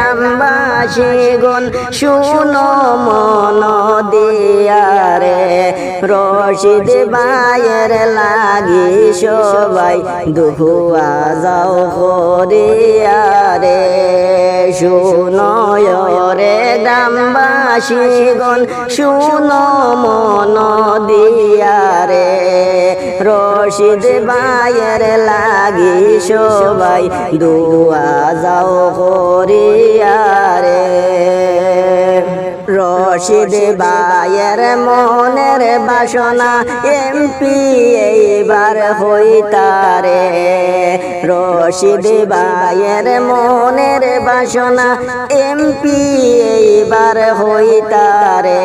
গ্রামবাসী গণ শুনো মন দিয়া রে রশিদ ভাইয়ের লাগি সবাই দুহুয়া যাও করিয়া রে শুনো রে গ্রামবাসী গণ শুনো মন দিয়া রে রশিদ ভাইয়ের লাগি সবাই দুয়া যাও করিয়া রে রশিদ ভাইয়ের মনের বাসনা এমপি এইবার হইতারে রশিদ ভাইয়ের মনের বাসনা এমপি এইবার হইতারে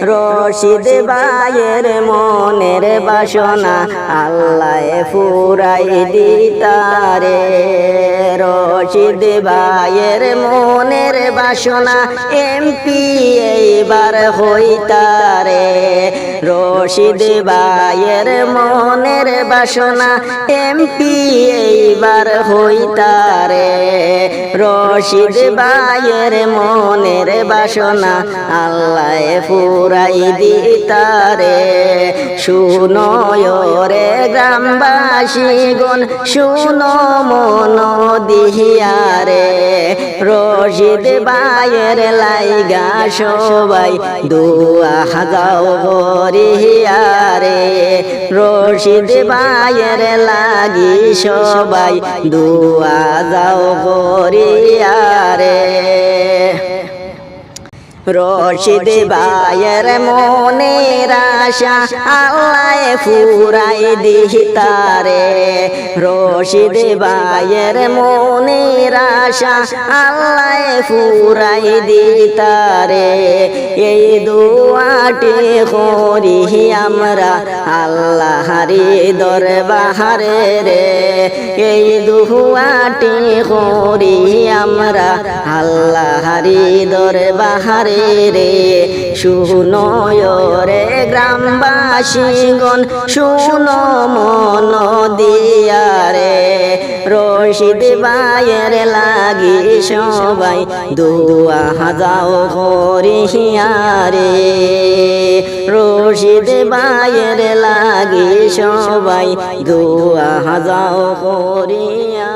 রশিদ ভাইয়ের মনের বাসনা আল্লাহ ফুরাই দিতারে রশিদ ভাইয়ের মনের বাসনা এমপি এইবার হইতারে রশিদ ভাইয়ের মনের বাসনা এমপি এইবার হইতারে রশিদ ভাইয়ের মনের বাসনা আল্লাহ ফুরাই দিতারে শুনো রে গ্রামবাসী গণ শুনো মন দিহিয়া রে রশিদ ভাইয়ের লাইগা সবাই দুয়া যাও করিয়া রে রশিদ ভাইয়ের লাগি সবাই দুয়া যাও করিয়া রে রশিদ ভাইয়ের মনের আশা আল্লাহ ফুরাই দিতারে রশিদ ভাইয়ের মনের আশা আল্লাহ ফুরাই দিতারে এই দুয়াটি করি আমরা আল্লাহরি দরবারে রে এই দুয়াটি করি আমরা আল্লাহরি দরবারে রে শুনো রে গ্রামবাসী গণ শুনো মন দিয়া রে রশিদ ভাইয়ের লাগি সবাই দুয়া যাও করিয়া রে রশিদ ভাইয়ের লাগি সবাই দুয়া যাও করিয়া